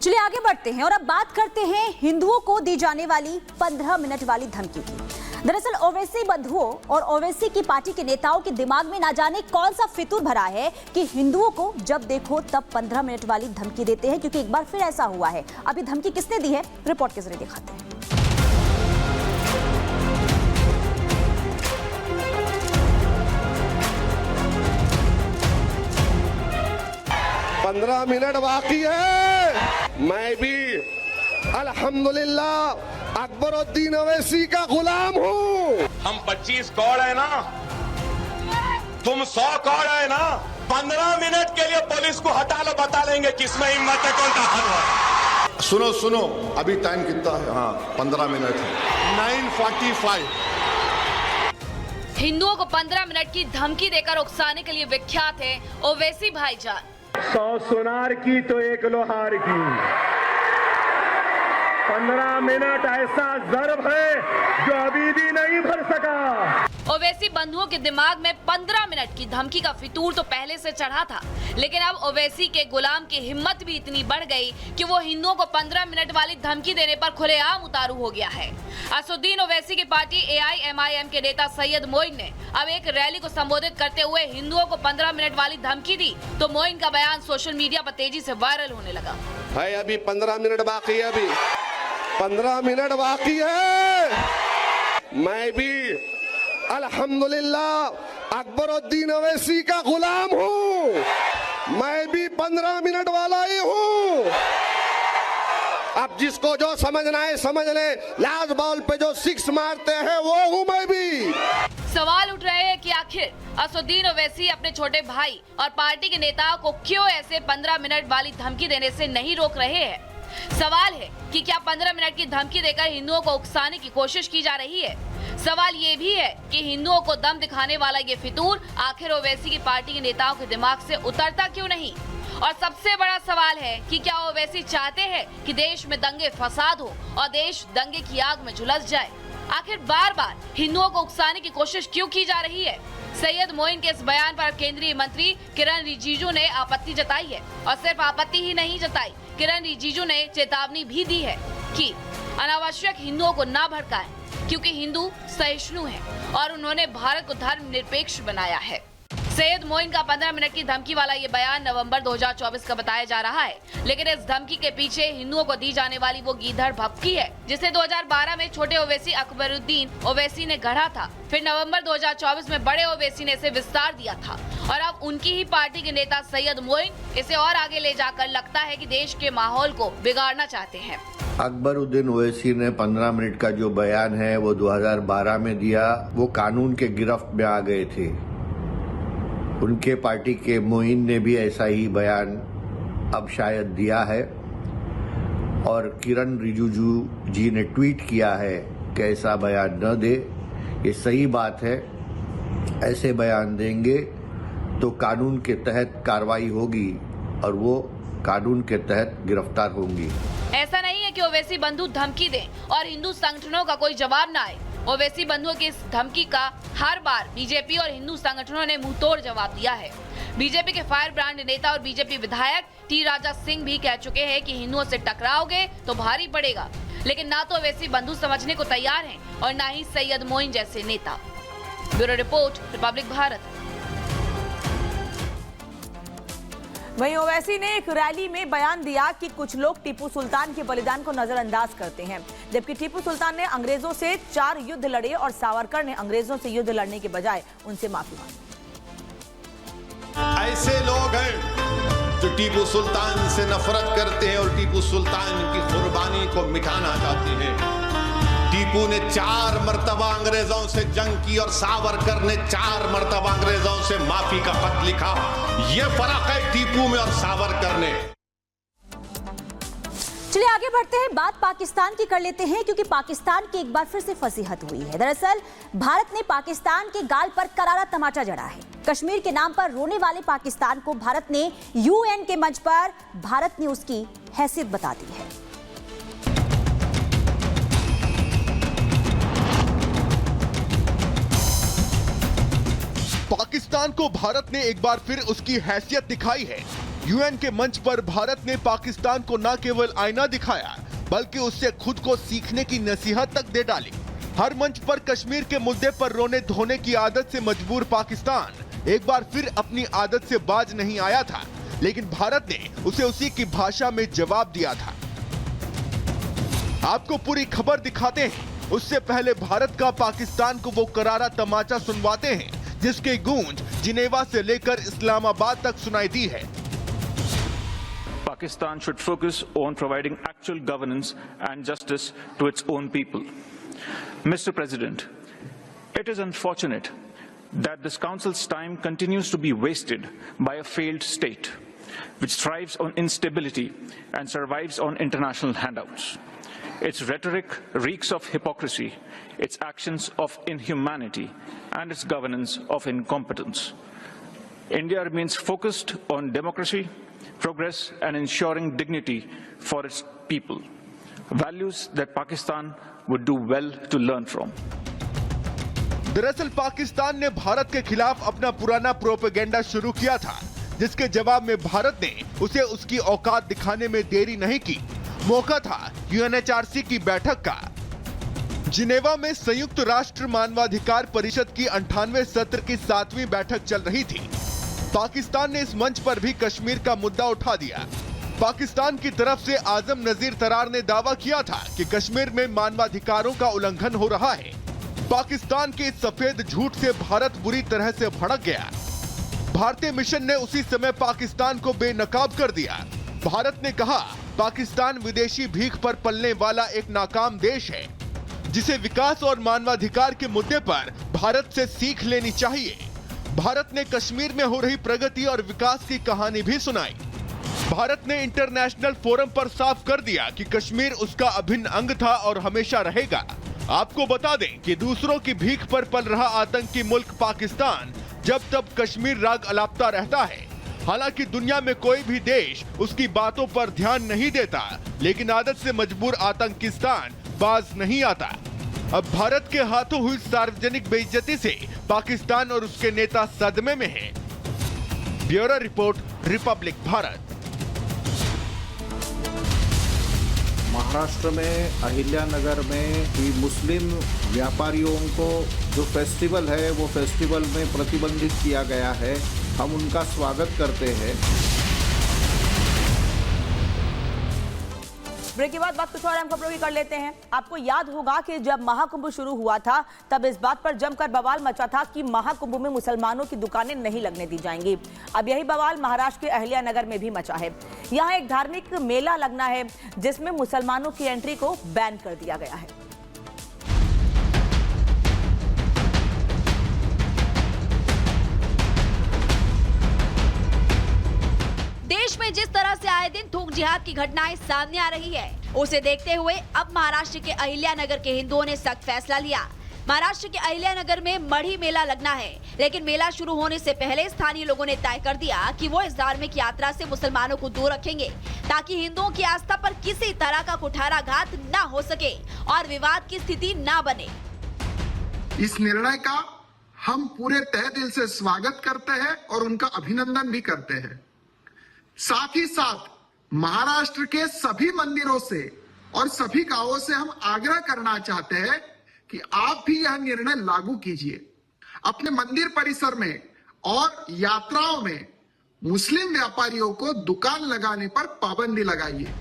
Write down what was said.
चलिए आगे बढ़ते हैं और अब बात करते हैं हिंदुओं को दी जाने वाली 15 मिनट वाली धमकी की। दरअसल ओवैसी बंधुओं और ओवैसी की पार्टी के नेताओं के दिमाग में ना जाने कौन सा फितूर भरा है कि हिंदुओं को जब देखो तब 15 मिनट वाली धमकी देते हैं, क्योंकि एक बार फिर ऐसा हुआ है। अभी धमकी किसने दी है, रिपोर्ट के जरिए दिखाते हैं। 15 मिनट बाकी है। मैं भी अल्हम्दुलिल्लाह अकबरुद्दीन ओवैसी का गुलाम हूँ। हम 25 कौड़ है ना, तुम 100 कौड़ है ना। 15 मिनट के लिए पुलिस को हटा लो, बता लेंगे किसमें हिम्मत है, कौन ताकत है। सुनो अभी टाइम कितना है? हाँ 15 मिनट है। 9:45। हिंदुओं को 15 मिनट की धमकी देकर उकसाने के लिए विख्यात है ओवैसी भाईजान। 100 सुनार की तो 1 लोहार की। 15 मिनट ऐसा ज़र्ब है जो अभी भी नहीं भर सका। ओवैसी बंधुओं के दिमाग में 15 मिनट की धमकी का फितूर तो पहले से चढ़ा था, लेकिन अब ओवैसी के गुलाम की हिम्मत भी इतनी बढ़ गई कि वो हिंदुओं को 15 मिनट वाली धमकी देने पर खुलेआम उतारू हो गया है। असदुद्दीन ओवैसी की पार्टी AIMIM के नेता सैयद मोइन ने अब एक रैली को संबोधित करते हुए हिंदुओं को 15 मिनट वाली धमकी दी, तो मोइन का बयान सोशल मीडिया पर तेजी से वायरल होने लगा। है अभी 15 मिनट बाकी है, अभी 15 मिनट बाकी है। मैं भी अल्हम्दुलिल्लाह अकबरुद्दीन ओवैसी का गुलाम हूँ। मैं भी 15 मिनट वाला ही हूँ। अब जिसको जो समझना है समझ ले। लास्ट बॉल पे जो 6 मारते हैं वो हूँ मैं भी। सवाल उठ रहे हैं कि आखिर असदुद्दीन ओवैसी अपने छोटे भाई और पार्टी के नेताओं को क्यों ऐसे 15 मिनट वाली धमकी देने से नहीं रोक रहे हैं। सवाल है कि क्या 15 मिनट की धमकी देकर हिंदुओं को उकसाने की कोशिश की जा रही है। सवाल ये भी है कि हिंदुओं को दम दिखाने वाला ये फितूर आखिर ओवैसी की पार्टी के नेताओं के दिमाग से उतरता क्यों नहीं। और सबसे बड़ा सवाल है कि क्या ओवैसी चाहते हैं कि देश में दंगे फसाद हो और देश दंगे की आग में झुलस जाए। आखिर बार बार हिंदुओं को उकसाने की कोशिश क्यों की जा रही है। सैयद मोइन के इस बयान पर केंद्रीय मंत्री किरण रिजिजू ने आपत्ति जताई है, और सिर्फ आपत्ति ही नहीं जताई, किरण रिजिजू ने चेतावनी भी दी है कि अनावश्यक हिंदुओं को ना भड़काएं, क्योंकि हिंदू सहिष्णु हैं और उन्होंने भारत को धर्मनिरपेक्ष बनाया है। सैयद मोइन का 15 मिनट की धमकी वाला ये बयान नवंबर 2024 का बताया जा रहा है, लेकिन इस धमकी के पीछे हिंदुओं को दी जाने वाली वो गीदड़ भभकी है जिसे 2012 में छोटे ओवैसी अकबरुद्दीन ओवैसी ने गढ़ा था। फिर नवंबर 2024 में बड़े ओवैसी ने इसे विस्तार दिया था, और अब उनकी ही पार्टी के नेता सैयद मोइन इसे और आगे ले जाकर लगता है कि देश के माहौल को बिगाड़ना चाहते हैं। अकबरुद्दीन ओवैसी ने 15 मिनट का जो बयान है वो 2012 में दिया। वो कानून के गिरफ्त में आ गए थे। उनके पार्टी के मोइन ने भी ऐसा ही बयान अब शायद दिया है, और किरण रिजिजू जी ने ट्वीट किया है कि ऐसा बयान न दे। ये सही बात है, ऐसे बयान देंगे तो कानून के तहत कार्रवाई होगी और वो कानून के तहत गिरफ्तार होंगी। ऐसा नहीं है कि ओवैसी बंधु धमकी दें और हिंदू संगठनों का कोई जवाब न आए। ओवैसी बंधुओं की इस धमकी का हर बार बीजेपी और हिंदू संगठनों ने मुंहतोड़ जवाब दिया है। बीजेपी के फायर ब्रांड नेता और बीजेपी विधायक टी राजा सिंह भी कह चुके हैं कि हिंदुओं से टकराओगे तो भारी पड़ेगा, लेकिन ना तो ओवैसी बंधु समझने को तैयार हैं और ना ही सैयद मोइन जैसे नेता। Bureau report, Republic Bharat. वहीं ओवैसी ने एक रैली में बयान दिया कि कुछ लोग टीपू सुल्तान के बलिदान को नजरअंदाज करते हैं, जबकि टीपू सुल्तान ने अंग्रेजों से 4 युद्ध लड़े और सावरकर ने अंग्रेजों से युद्ध लड़ने के बजाय उनसे माफी मांगी। ऐसे लोग हैं जो टीपू सुल्तान से नफरत करते हैं और टीपू सुल्तान की कुर्बानी को मिटाना चाहते हैं। टीपू ने 4 मर्तबा अंग्रेजों से जंग की और सावरकर ने 4 मर्तबा अंग्रेजों से माफी का खत लिखा। ये फर्क है टीपू में और सावरकर ने। चलिए आगे बढ़ते हैं, बात पाकिस्तान की कर लेते हैं, क्योंकि पाकिस्तान की एक बार फिर से फसीहत हुई है। दरअसल भारत ने पाकिस्तान के गाल पर करारा तमाचा जड़ा है। कश्मीर के नाम पर रोने वाले पाकिस्तान को भारत ने UN के मंच पर भारत ने उसकी हैसियत बता दी है। पाकिस्तान को भारत ने एक बार फिर उसकी हैसियत दिखाई है। यूएन के मंच पर भारत ने पाकिस्तान को न केवल आईना दिखाया बल्कि उससे खुद को सीखने की नसीहत तक दे डाली। हर मंच पर कश्मीर के मुद्दे पर रोने धोने की आदत से मजबूर पाकिस्तान एक बार फिर अपनी आदत से बाज नहीं आया था, लेकिन भारत ने उसे उसी की भाषा में जवाब दिया था। आपको पूरी खबर दिखाते हैं, उससे पहले भारत का पाकिस्तान को वो करारा तमाचा सुनवाते हैं जिसकी गूंज जिनेवा से लेकर इस्लामाबाद तक सुनाई दी है। Pakistan should focus on providing actual governance and justice to its own people. Mr. President, it is unfortunate that this Council's time continues to be wasted by a failed state, which thrives on instability and survives on international handouts. Its rhetoric reeks of hypocrisy, its actions of inhumanity, and its governance of incompetence. India remains focused on democracy, progress, and ensuring dignity for its people, values that Pakistan would do well to learn from. दरअसल पाकिस्तान ने भारत के खिलाफ अपना पुराना propaganda शुरू किया था, जिसके जवाब में भारत ने उसे उसकी औकात दिखाने में देरी नहीं की। मौका था यूएनएचआरसी की बैठक का। जिनेवा में संयुक्त राष्ट्र मानवाधिकार परिषद की 98वें सत्र की 7वीं बैठक चल रही थी। पाकिस्तान ने इस मंच पर भी कश्मीर का मुद्दा उठा दिया। पाकिस्तान की तरफ से आजम नजीर तरार ने दावा किया था कि कश्मीर में मानवाधिकारों का उल्लंघन हो रहा है। पाकिस्तान के इस सफेद झूठ से भारत बुरी तरह से भड़क गया। भारतीय मिशन ने उसी समय पाकिस्तान को बेनकाब कर दिया। भारत ने कहा, पाकिस्तान विदेशी भीख पर पलने वाला एक नाकाम देश है, जिसे विकास और मानवाधिकार के मुद्दे पर भारत से सीख लेनी चाहिए। भारत ने कश्मीर में हो रही प्रगति और विकास की कहानी भी सुनाई। भारत ने इंटरनेशनल फोरम पर साफ कर दिया कि कश्मीर उसका अभिन्न अंग था और हमेशा रहेगा। आपको बता दें कि दूसरों की भीख पर पल रहा आतंकी मुल्क पाकिस्तान जब तब कश्मीर राग अलापता रहता है। हालांकि दुनिया में कोई भी देश उसकी बातों पर ध्यान नहीं देता, लेकिन आदत से मजबूर आतंकिस्तान बाज नहीं आता। अब भारत के हाथों हुई सार्वजनिक बेइज्जती से पाकिस्तान और उसके नेता सदमे में हैं। Bureau report, Republic Bharat. Maharashtra में अहिल्यानगर में भी मुस्लिम व्यापारियों को जो फेस्टिवल है वो फेस्टिवल में प्रतिबंधित किया गया है। हम उनका स्वागत करते हैं। ब्रेक के बाद बात कुछ और अहम खबरों की कर लेते हैं। आपको याद होगा कि जब महाकुंभ शुरू हुआ था तब इस बात पर जमकर बवाल मचा था कि महाकुंभ में मुसलमानों की दुकानें नहीं लगने दी जाएंगी। अब यही बवाल महाराष्ट्र के अहिल्यानगर में भी मचा है। यहाँ एक धार्मिक मेला लगना है जिसमें मुसलमानों की एंट्री को बैन कर दिया गया है। देश में जिस तरह से आए दिन थूक जिहाद की घटनाएं सामने आ रही है, उसे देखते हुए अब महाराष्ट्र के अहिल्यानगर के हिंदुओं ने सख्त फैसला लिया। महाराष्ट्र के अहिल्यानगर में मढ़ी मेला लगना है, लेकिन मेला शुरू होने से पहले स्थानीय लोगों ने तय कर दिया कि वो इस धार्मिक यात्रा से मुसलमानों को दूर रखेंगे, ताकि हिंदुओं की आस्था पर किसी तरह का कुठाराघात न हो सके और विवाद की स्थिति न बने। इस निर्णय का हम पूरे तहे दिल से स्वागत करते हैं और उनका अभिनंदन भी करते हैं। साथ ही साथ महाराष्ट्र के सभी मंदिरों से और सभी गांवों से हम आग्रह करना चाहते हैं कि आप भी यह निर्णय लागू कीजिए। अपने मंदिर परिसर में और यात्राओं में मुस्लिम व्यापारियों को दुकान लगाने पर पाबंदी लगाइए।